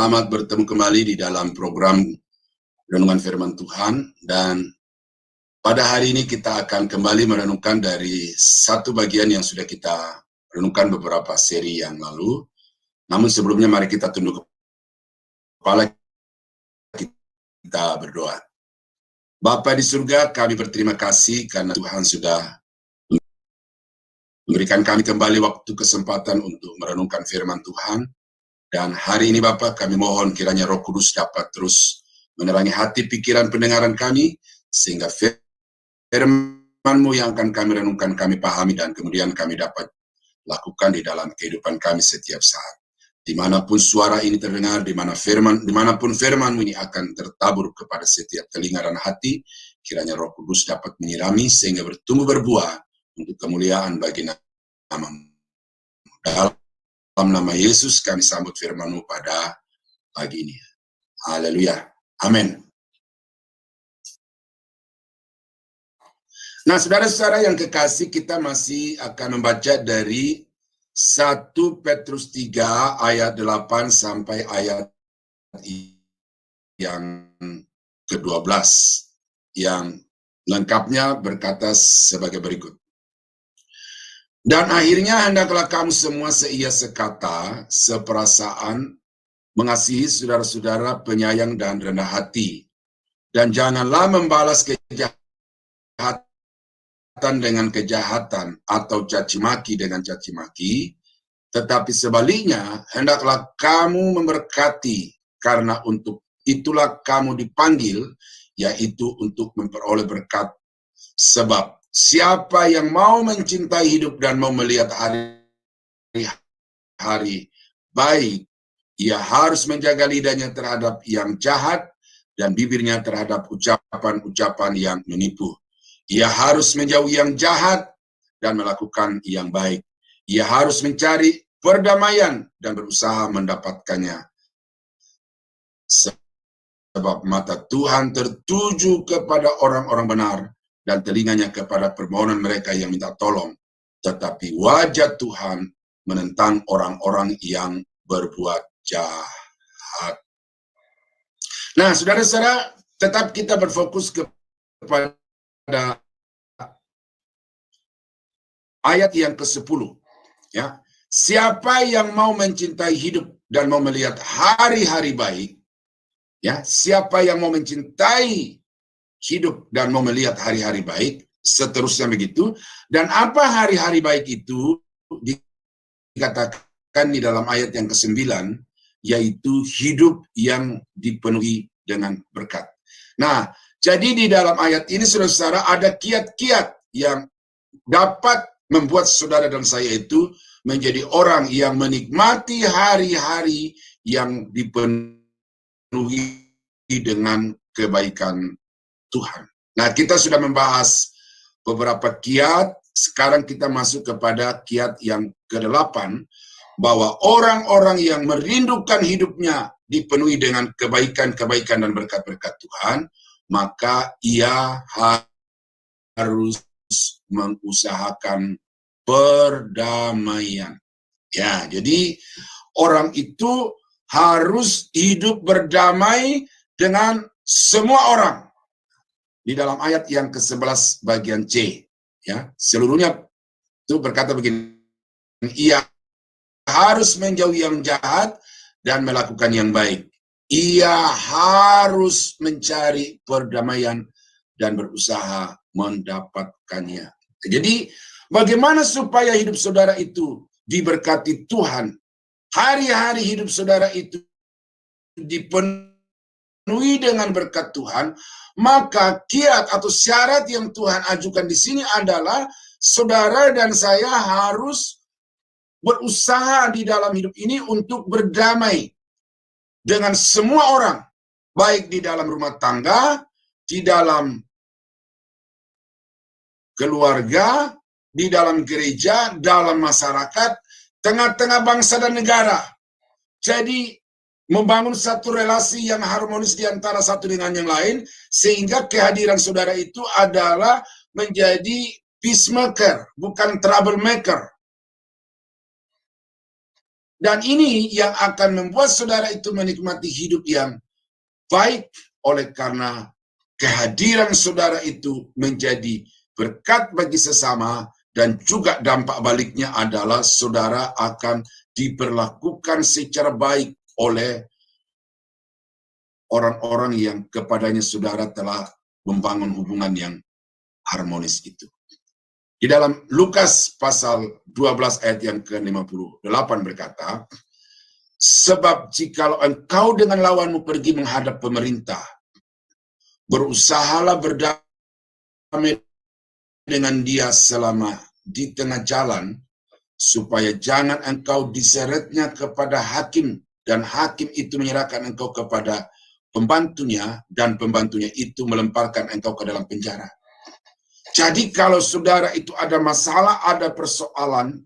Selamat bertemu kembali di dalam program Renungan Firman Tuhan, dan pada hari ini kita akan kembali merenungkan dari satu bagian yang sudah kita renungkan beberapa seri yang lalu. Namun sebelumnya mari kita tunduk kepala, kita berdoa. Bapa di surga, kami berterima kasih karena Tuhan sudah memberikan kami kembali waktu kesempatan untuk merenungkan firman Tuhan. Dan hari ini Bapa, kami mohon kiranya Roh Kudus dapat terus menerangi hati pikiran pendengaran kami, sehingga firman-Mu yang akan kami renungkan, kami pahami, dan kemudian kami dapat lakukan di dalam kehidupan kami setiap saat. Dimanapun suara ini terdengar, dimanapun firman-Mu ini akan tertabur kepada setiap telinga dan hati, kiranya Roh Kudus dapat menyirami sehingga bertumbuh berbuah untuk kemuliaan bagi nama-Mu. Dalam nama Yesus kami sambut firman-Mu pada pagi ini. Haleluya. Amin. Nah, saudara-saudara yang kekasih, kita masih akan membaca dari 1 Petrus 3 ayat 8 sampai ayat yang ke-12. Yang lengkapnya berkata sebagai berikut. Dan akhirnya hendaklah kamu semua seia sekata, seperasaan, mengasihi saudara-saudara, penyayang dan rendah hati. Dan janganlah membalas kejahatan dengan kejahatan atau caci maki dengan caci maki, tetapi sebaliknya hendaklah kamu memberkati, karena untuk itulah kamu dipanggil, yaitu untuk memperoleh berkat. Sebab siapa yang mau mencintai hidup dan mau melihat hari-hari baik, ia harus menjaga lidahnya terhadap yang jahat dan bibirnya terhadap ucapan-ucapan yang menipu. Ia harus menjauhi yang jahat dan melakukan yang baik. Ia harus mencari perdamaian dan berusaha mendapatkannya. Sebab mata Tuhan tertuju kepada orang-orang benar dan telinganya kepada permohonan mereka yang minta tolong. Tetapi wajah Tuhan menentang orang-orang yang berbuat jahat. Nah, saudara-saudara, tetap kita berfokus kepada ayat yang ke-10. Ya, siapa yang mau mencintai hidup dan mau melihat hari-hari baik, ya, siapa yang mau mencintai hidup dan mau melihat hari-hari baik, seterusnya begitu. Dan apa hari-hari baik itu? Dikatakan di dalam ayat yang ke-9, yaitu hidup yang dipenuhi dengan berkat. Nah, jadi di dalam ayat ini, saudara-saudara, ada kiat-kiat yang dapat membuat saudara dan saya itu menjadi orang yang menikmati hari-hari yang dipenuhi dengan kebaikan Tuhan. Nah, kita sudah membahas beberapa kiat. Sekarang kita masuk kepada kiat yang ke-8, bahwa orang-orang yang merindukan hidupnya dipenuhi dengan kebaikan-kebaikan dan berkat-berkat Tuhan, maka ia harus mengusahakan perdamaian. Ya, jadi orang itu harus hidup berdamai dengan semua orang. Di dalam ayat yang ke-11 bagian C, ya, seluruhnya itu berkata begini, ia harus menjauhi yang jahat dan melakukan yang baik. Ia harus mencari perdamaian dan berusaha mendapatkannya. Jadi, bagaimana supaya hidup saudara itu diberkati Tuhan? Hari-hari hidup saudara itu dipenuhi dengan berkat Tuhan, maka kiat atau syarat yang Tuhan ajukan di sini adalah saudara dan saya harus berusaha di dalam hidup ini untuk berdamai dengan semua orang, baik di dalam rumah tangga, di dalam keluarga, di dalam gereja, dalam masyarakat, tengah-tengah bangsa dan negara. Jadi membangun satu relasi yang harmonis di antara satu dengan yang lain, sehingga kehadiran saudara itu adalah menjadi peacemaker, bukan troublemaker. Dan ini yang akan membuat saudara itu menikmati hidup yang baik, oleh karena kehadiran saudara itu menjadi berkat bagi sesama, dan juga dampak baliknya adalah saudara akan diperlakukan secara baik oleh orang-orang yang kepadanya saudara telah membangun hubungan yang harmonis itu. Di dalam Lukas pasal 12 ayat yang ke-58 berkata, sebab jikalau engkau dengan lawanmu pergi menghadap pemerintah, berusahalah berdamai dengan dia selama di tengah jalan, supaya jangan engkau diseretnya kepada hakim, dan hakim itu menyerahkan engkau kepada pembantunya, dan pembantunya itu melemparkan engkau ke dalam penjara. Jadi kalau saudara itu ada masalah, ada persoalan,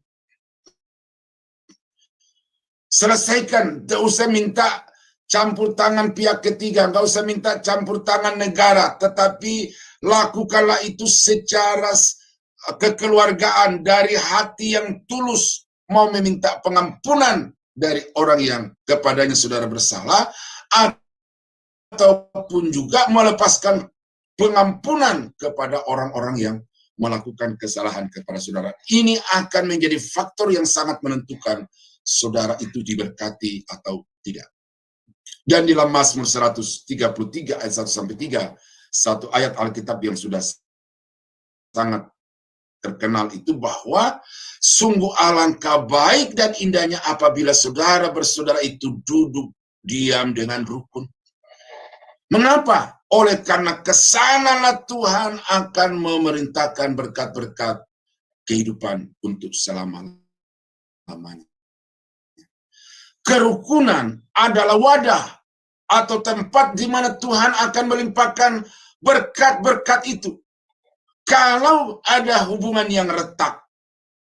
selesaikan. Tidak usah minta campur tangan pihak ketiga, nggak usah minta campur tangan negara, tetapi lakukanlah itu secara kekeluargaan, dari hati yang tulus, mau meminta pengampunan dari orang yang kepadanya saudara bersalah, ataupun juga melepaskan pengampunan kepada orang-orang yang melakukan kesalahan kepada saudara. Ini akan menjadi faktor yang sangat menentukan saudara itu diberkati atau tidak. Dan di dalam Mazmur 133 ayat 1-3, satu ayat Alkitab yang sudah sangat terkenal itu, bahwa sungguh alangkah baik dan indahnya apabila saudara bersaudara itu duduk diam dengan rukun. Mengapa? Oleh karena kesanalah Tuhan akan memerintahkan berkat-berkat kehidupan untuk selama-lamanya. Kerukunan adalah wadah atau tempat di mana Tuhan akan melimpahkan berkat-berkat itu. Kalau ada hubungan yang retak,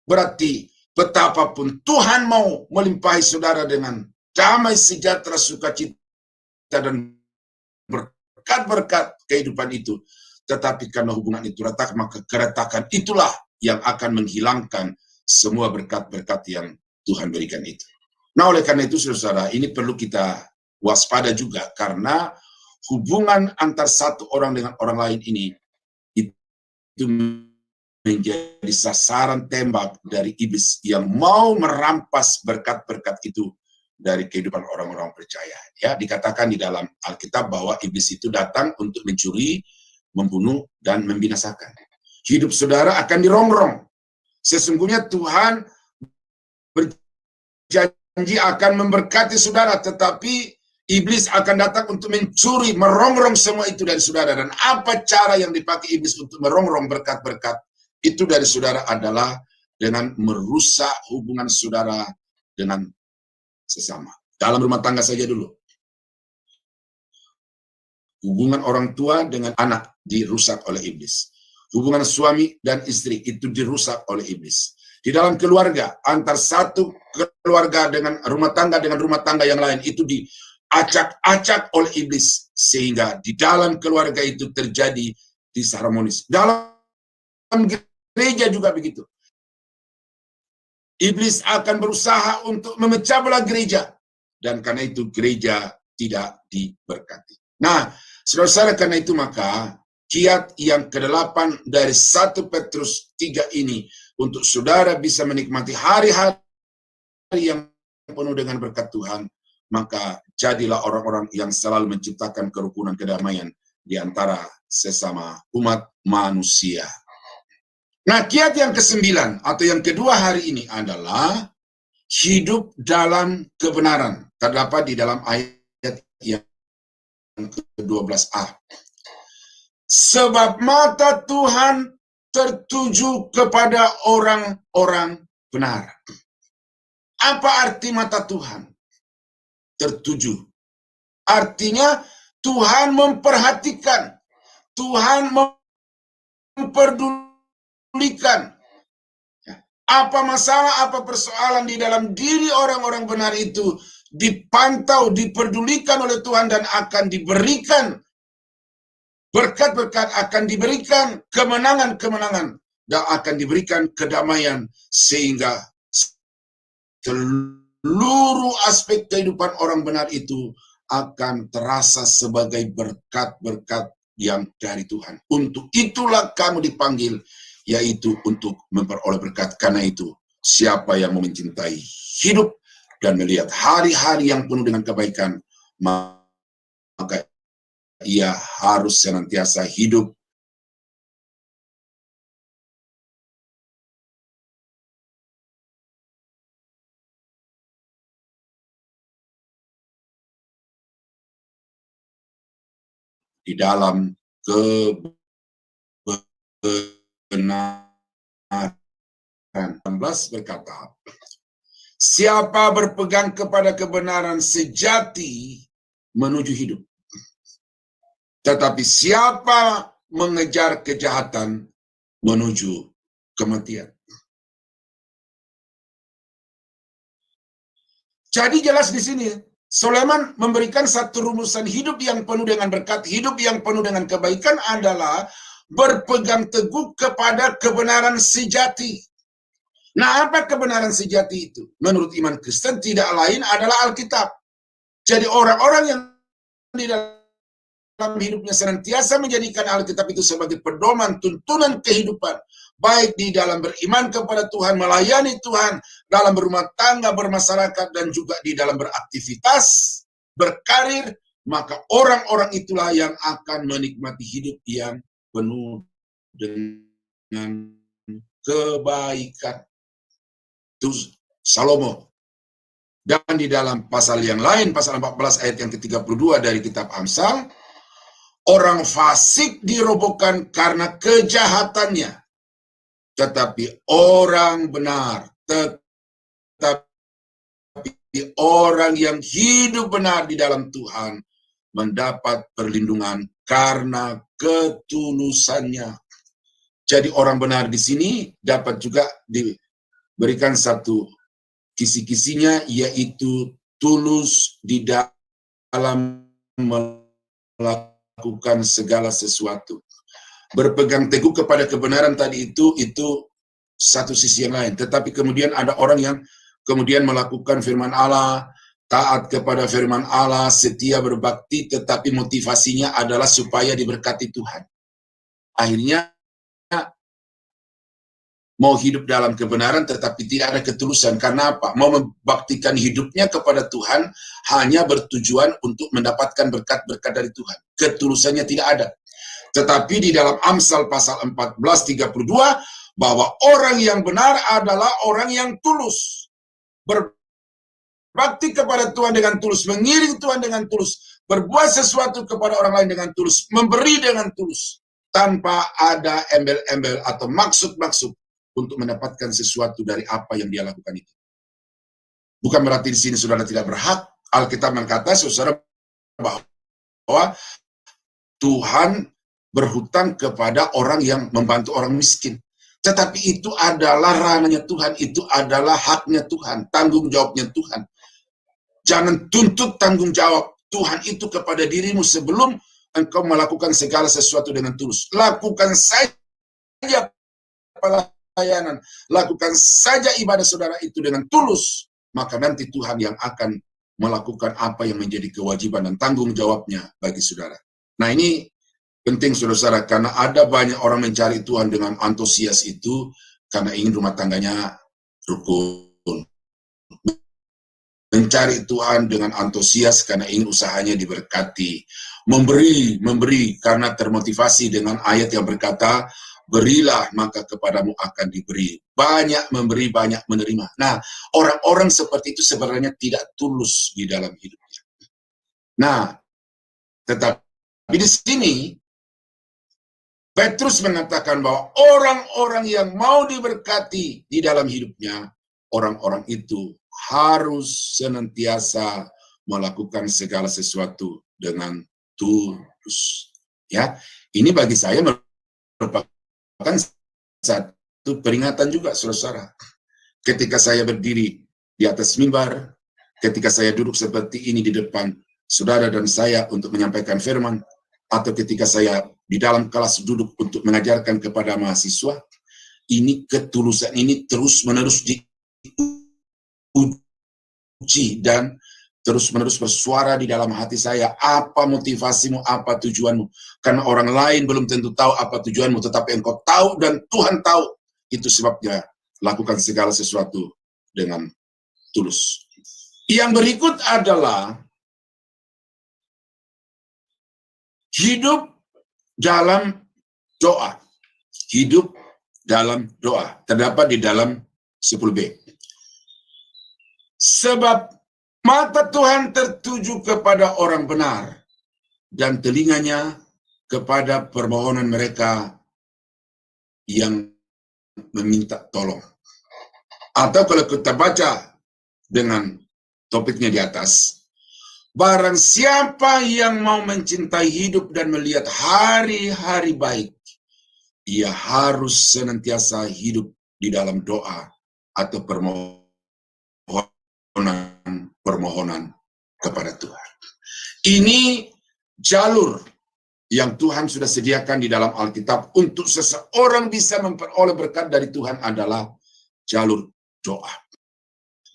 berarti betapapun Tuhan mau melimpahi saudara dengan damai, sejahtera, sukacita, dan berkat-berkat kehidupan itu, tetapi karena hubungan itu retak, maka keretakan itulah yang akan menghilangkan semua berkat-berkat yang Tuhan berikan itu. Nah, oleh karena itu saudara, ini perlu kita waspada juga, karena hubungan antar satu orang dengan orang lain ini itu menjadi sasaran tembak dari iblis yang mau merampas berkat-berkat itu dari kehidupan orang-orang percaya. Ya, dikatakan di dalam Alkitab bahwa iblis itu datang untuk mencuri, membunuh, dan membinasakan. Hidup saudara akan dirongrong. Sesungguhnya Tuhan berjanji akan memberkati saudara, tetapi iblis akan datang untuk mencuri, merongrong semua itu dari saudara. Dan apa cara yang dipakai iblis untuk merongrong berkat-berkat itu dari saudara adalah dengan merusak hubungan saudara dengan sesama. Dalam rumah tangga saja dulu. Hubungan orang tua dengan anak dirusak oleh iblis. Hubungan suami dan istri itu dirusak oleh iblis. Di dalam keluarga, antar satu keluarga dengan rumah tangga yang lain itu diacak-acak oleh iblis, sehingga di dalam keluarga itu terjadi disharmonis. Dalam gereja juga begitu. Iblis akan berusaha untuk memecah belah gereja, dan karena itu gereja tidak diberkati. Nah, saudara-saudara, karena itu maka kiat yang ke-8 dari 1 Petrus 3 ini, untuk saudara bisa menikmati hari-hari yang penuh dengan berkat Tuhan, maka jadilah orang-orang yang selalu menciptakan kerukunan, kedamaian di antara sesama umat manusia. Nah, kiat yang ke-9 atau yang kedua hari ini adalah hidup dalam kebenaran. Terdapat di dalam ayat yang ke-12a. Sebab mata Tuhan tertuju kepada orang-orang benar. Apa arti mata Tuhan tertuju? Artinya Tuhan memperhatikan, Tuhan memperdulikan apa masalah, apa persoalan di dalam diri orang-orang benar itu dipantau, diperdulikan oleh Tuhan, dan akan diberikan berkat-berkat, akan diberikan kemenangan-kemenangan, dan akan diberikan kedamaian, sehingga seluruh seluruh aspek kehidupan orang benar itu akan terasa sebagai berkat-berkat yang dari Tuhan. Untuk itulah kamu dipanggil, yaitu untuk memperoleh berkat. Karena itu, siapa yang mau mencintai hidup dan melihat hari-hari yang penuh dengan kebaikan, maka ia harus senantiasa hidup di dalam kebenaran. 16 berkata, siapa berpegang kepada kebenaran sejati menuju hidup. Tetapi siapa mengejar kejahatan menuju kematian. Jadi jelas di sini, Sulaiman memberikan satu rumusan hidup yang penuh dengan berkat, hidup yang penuh dengan kebaikan adalah berpegang teguh kepada kebenaran sejati. Nah, apa kebenaran sejati itu? Menurut iman Kristen tidak lain adalah Alkitab. Jadi orang-orang yang di dalam hidupnya senantiasa menjadikan Alkitab itu sebagai pedoman, tuntunan kehidupan, baik di dalam beriman kepada Tuhan, melayani Tuhan, dalam berumah tangga, bermasyarakat, dan juga di dalam beraktivitas, berkarir, maka orang-orang itulah yang akan menikmati hidup yang penuh dengan kebaikan. Itu Salomo. Dan di dalam pasal yang lain, pasal 14 ayat yang ke-32 dari kitab Amsal, orang fasik dirobohkan karena kejahatannya, tetapi orang benar, tetapi orang yang hidup benar di dalam Tuhan mendapat perlindungan karena ketulusannya. Jadi orang benar di sini dapat juga diberikan satu kisi-kisinya, yaitu tulus di dalam melakukan segala sesuatu. Berpegang teguh kepada kebenaran tadi itu satu sisi yang lain. Tetapi kemudian ada orang yang kemudian melakukan firman Allah, taat kepada firman Allah, setia berbakti, tetapi motivasinya adalah supaya diberkati Tuhan. Akhirnya mau hidup dalam kebenaran tetapi tidak ada ketulusan. Karena apa? Mau membaktikan hidupnya kepada Tuhan hanya bertujuan untuk mendapatkan berkat-berkat dari Tuhan. Ketulusannya tidak ada. Tetapi di dalam Amsal pasal 14:32, bahwa orang yang benar adalah orang yang tulus. Berbakti kepada Tuhan dengan tulus, mengiring Tuhan dengan tulus, berbuat sesuatu kepada orang lain dengan tulus, memberi dengan tulus, tanpa ada embel-embel atau maksud-maksud untuk mendapatkan sesuatu dari apa yang dia lakukan itu. Bukan berarti di sini saudara tidak berhak. Alkitab berkata, saudara, bahwa Tuhan berhutang kepada orang yang membantu orang miskin. Tetapi itu adalah ranahnya Tuhan, itu adalah haknya Tuhan, tanggung jawabnya Tuhan. Jangan tuntut tanggung jawab Tuhan itu kepada dirimu sebelum engkau melakukan segala sesuatu dengan tulus. Lakukan saja pelayanan, lakukan saja ibadah saudara itu dengan tulus, maka nanti Tuhan yang akan melakukan apa yang menjadi kewajiban dan tanggung jawabnya bagi saudara. Nah, ini penting saudara, karena ada banyak orang mencari Tuhan dengan antusias itu karena ingin rumah tangganya rukun. Mencari Tuhan dengan antusias karena ingin usahanya diberkati. Memberi karena termotivasi dengan ayat yang berkata, berilah maka kepadamu akan diberi. Banyak memberi, banyak menerima. Nah, orang-orang seperti itu sebenarnya tidak tulus di dalam hidupnya. Nah, tetapi di sini Petrus mengatakan bahwa orang-orang yang mau diberkati di dalam hidupnya, orang-orang itu harus senantiasa melakukan segala sesuatu dengan tulus. Ya, ini bagi saya merupakan satu peringatan juga, saudara. Ketika saya berdiri di atas mimbar, ketika saya duduk seperti ini di depan saudara dan saya untuk menyampaikan firman, atau ketika saya di dalam kelas duduk untuk mengajarkan kepada mahasiswa, ini ketulusan ini terus-menerus diuji suci dan terus-menerus bersuara di dalam hati saya, apa motivasimu, apa tujuanmu. Karena orang lain belum tentu tahu apa tujuanmu, tetapi engkau tahu dan Tuhan tahu. Itu sebabnya lakukan segala sesuatu dengan tulus. Yang berikut adalah hidup dalam doa. Hidup dalam doa. Terdapat di dalam 10b. Sebab mata Tuhan tertuju kepada orang benar, dan telinganya kepada permohonan mereka yang meminta tolong. Atau kalau kita baca dengan topiknya di atas, barang siapa yang mau mencintai hidup dan melihat hari-hari baik, ia harus senantiasa hidup di dalam doa atau permohonan kepada Tuhan. Ini jalur yang Tuhan sudah sediakan di dalam Alkitab untuk seseorang bisa memperoleh berkat dari Tuhan adalah jalur doa.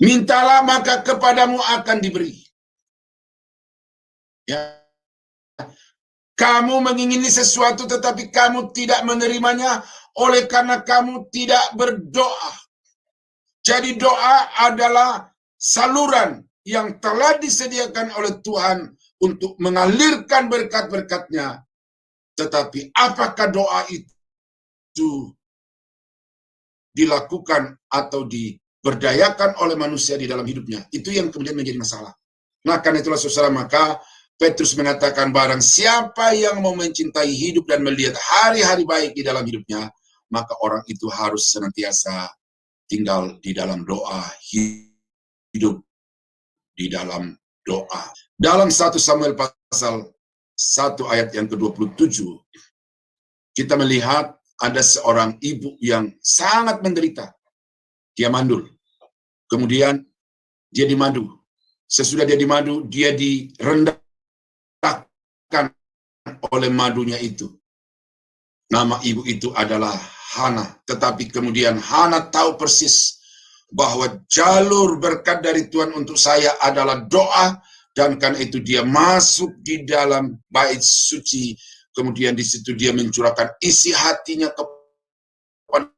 Mintalah maka kepadamu akan diberi. Ya. Kamu mengingini sesuatu tetapi kamu tidak menerimanya oleh karena kamu tidak berdoa. Jadi doa adalah saluran yang telah disediakan oleh Tuhan untuk mengalirkan berkat-berkat-Nya. Tetapi apakah doa itu dilakukan atau diberdayakan oleh manusia di dalam hidupnya? Itu yang kemudian menjadi masalah. Nah, karena itulah saudara, maka Petrus mengatakan barang siapa yang mau mencintai hidup dan melihat hari-hari baik di dalam hidupnya, maka orang itu harus senantiasa tinggal di dalam doa, hidup di dalam doa. Dalam 1 Samuel pasal 1 ayat yang ke-27, kita melihat ada seorang ibu yang sangat menderita. Dia mandul. Kemudian dia dimadu. Sesudah dia dimadu, dia direndahkan oleh madunya itu. Nama ibu itu adalah Hana. Tetapi kemudian Hana tahu persis bahwa jalur berkat dari Tuhan untuk saya adalah doa, dan karena itu dia masuk di dalam bait suci. Kemudian di situ dia mencurahkan isi hatinya kepada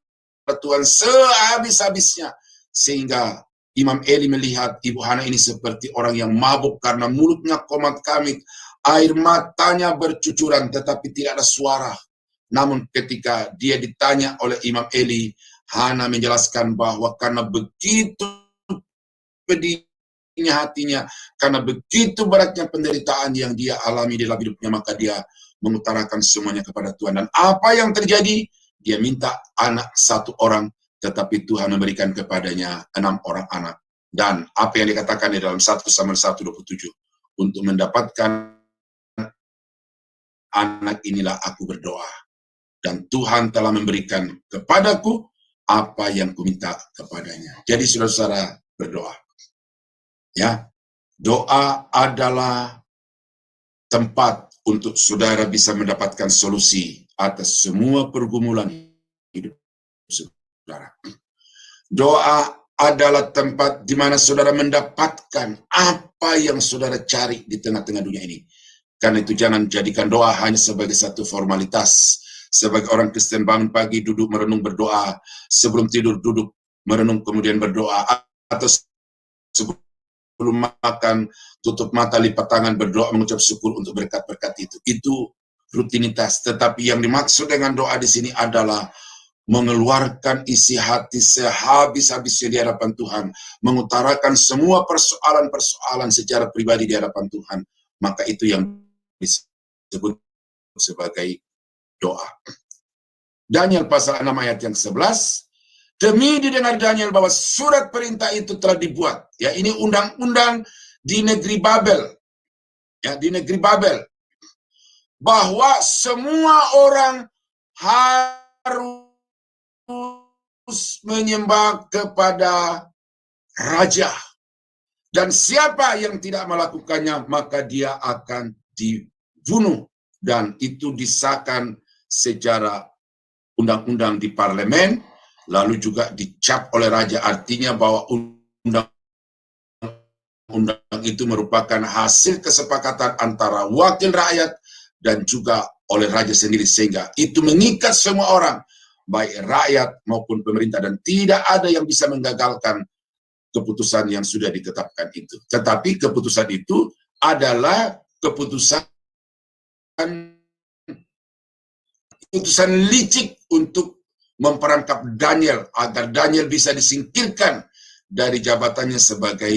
Tuhan sehabis-habisnya, sehingga Imam Eli melihat ibu Hana ini seperti orang yang mabuk karena mulutnya komat-kamit, air matanya bercucuran tetapi tidak ada suara. Namun ketika dia ditanya oleh Imam Eli, Hana menjelaskan bahwa karena begitu pedihnya hatinya, karena begitu beratnya penderitaan yang dia alami dalam hidupnya, maka dia mengutarakan semuanya kepada Tuhan. Dan apa yang terjadi? Dia minta anak 1 orang, tetapi Tuhan memberikan kepadanya 6 orang anak. Dan apa yang dikatakan di dalam 1 Samuel 1:27, untuk mendapatkan anak inilah aku berdoa, dan Tuhan telah memberikan kepadaku apa yang kuminta kepadanya. Jadi saudara-saudara, berdoa. Ya, doa adalah tempat untuk saudara bisa mendapatkan solusi atas semua pergumulan hidup saudara. Doa adalah tempat di mana saudara mendapatkan apa yang saudara cari di tengah-tengah dunia ini. Karena itu jangan jadikan doa hanya sebagai satu formalitas. Sebagai orang Kristen bangun pagi, duduk merenung berdoa, sebelum tidur duduk merenung kemudian berdoa, atau sebelum makan tutup mata lipat tangan berdoa mengucap syukur untuk berkat-berkat itu. Itu rutinitas. Tetapi yang dimaksud dengan doa di sini adalah mengeluarkan isi hati sehabis-habisnya di hadapan Tuhan, mengutarakan semua persoalan-persoalan secara pribadi di hadapan Tuhan. Maka itu yang disebut sebagai doa. Daniel pasal 6 ayat yang 11, demi didengar Daniel bahwa surat perintah itu telah dibuat. Ya, ini undang-undang di negeri Babel. Ya, di negeri Babel. Bahwa semua orang harus menyembah kepada raja. Dan siapa yang tidak melakukannya, maka dia akan dibunuh. Dan itu disahkan secara undang-undang di parlemen, lalu juga dicap oleh raja, artinya bahwa undang undang-undang itu merupakan hasil kesepakatan antara wakil rakyat dan juga oleh raja sendiri, sehingga itu mengikat semua orang, baik rakyat maupun pemerintah, dan tidak ada yang bisa menggagalkan keputusan yang sudah ditetapkan itu. Tetapi keputusan itu adalah keputusan licik untuk memperangkap Daniel agar Daniel bisa disingkirkan dari jabatannya sebagai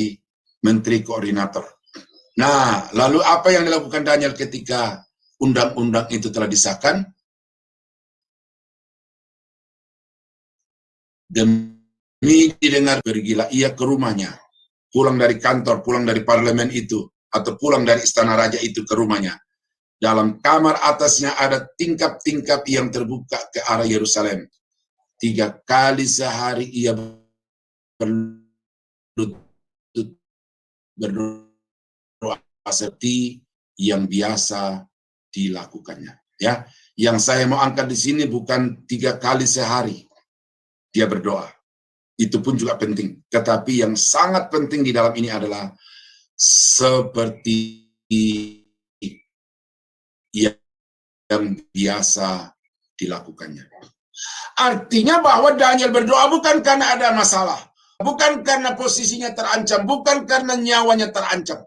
menteri koordinator. Nah, lalu apa yang dilakukan Daniel ketika undang-undang itu telah disahkan? Demi didengar, pergilah ia ke rumahnya, pulang dari kantor, pulang dari parlemen itu, atau pulang dari istana raja itu ke rumahnya. Dalam kamar atasnya ada tingkap-tingkap yang terbuka ke arah Yerusalem. 3 kali sehari ia berdoa seperti yang biasa dilakukannya. Ya, yang saya mau angkat di sini bukan 3 kali sehari dia berdoa. Itu pun juga penting. Tetapi yang sangat penting di dalam ini adalah seperti yang biasa dilakukannya. Artinya bahwa Daniel berdoa bukan karena ada masalah, bukan karena posisinya terancam, bukan karena nyawanya terancam.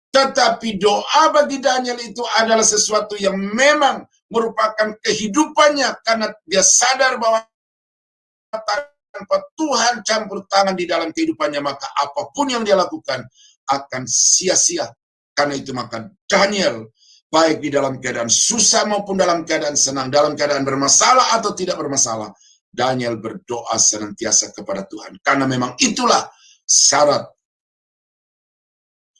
Tetapi doa bagi Daniel itu adalah sesuatu yang memang merupakan kehidupannya, karena dia sadar bahwa tanpa Tuhan campur tangan di dalam kehidupannya, maka apapun yang dia lakukan akan sia-sia. Karena itu maka Daniel, baik di dalam keadaan susah maupun dalam keadaan senang, dalam keadaan bermasalah atau tidak bermasalah, Daniel berdoa senantiasa kepada Tuhan. Karena memang itulah syarat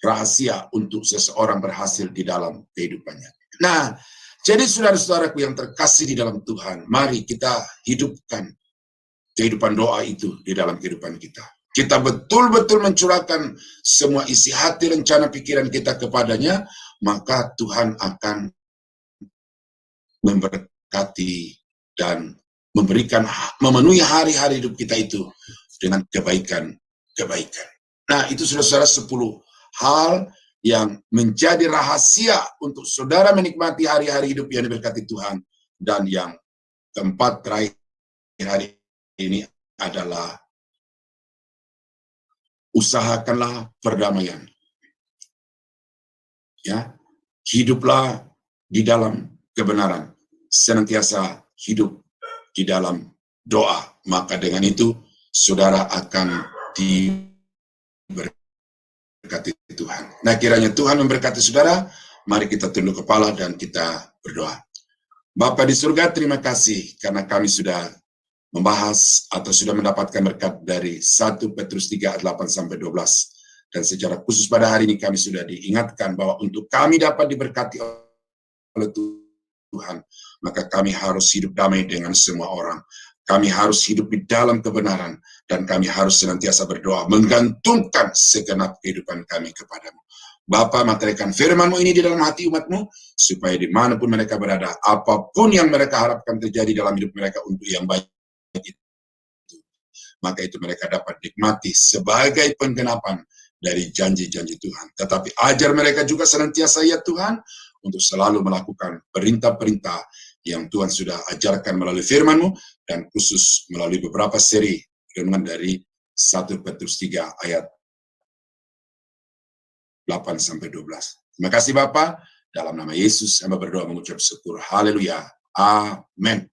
rahasia untuk seseorang berhasil di dalam kehidupannya. Nah, jadi saudara-saudaraku yang terkasih di dalam Tuhan, mari kita hidupkan kehidupan doa itu di dalam kehidupan kita. Kita betul-betul mencurahkan semua isi hati, rencana, pikiran kita kepadanya, maka Tuhan akan memberkati dan memenuhi hari-hari hidup kita itu dengan kebaikan-kebaikan. Nah, itu saudara-saudara 10 hal yang menjadi rahasia untuk saudara menikmati hari-hari hidup yang diberkati Tuhan. Dan yang keempat terakhir hari ini adalah usahakanlah perdamaian. Ya, hiduplah di dalam kebenaran, senantiasa hidup di dalam doa. Maka dengan itu saudara akan diberkati Tuhan. Nah, kiranya Tuhan memberkati saudara. Mari kita tunduk kepala dan kita berdoa. Bapa di surga, terima kasih karena kami sudah membahas atau sudah mendapatkan berkat dari 1 Petrus 3 ayat 8-12. Dan secara khusus pada hari ini kami sudah diingatkan bahwa untuk kami dapat diberkati oleh Tuhan, maka kami harus hidup damai dengan semua orang. Kami harus hidup di dalam kebenaran, dan kami harus senantiasa berdoa, menggantungkan segenap kehidupan kami kepadamu. Bapa, materikan firman-Mu ini di dalam hati umat-Mu, supaya dimanapun mereka berada, apapun yang mereka harapkan terjadi dalam hidup mereka untuk yang baik itu, maka itu mereka dapat nikmati sebagai penggenapan dari janji-janji Tuhan. Tetapi ajar mereka juga senantiasa ya Tuhan, untuk selalu melakukan perintah-perintah yang Tuhan sudah ajarkan melalui firman-Mu, dan khusus melalui beberapa seri renungan dari 1 Petrus 3 ayat 8-12. Terima kasih Bapa, dalam nama Yesus hamba berdoa mengucap syukur. Haleluya. Amin.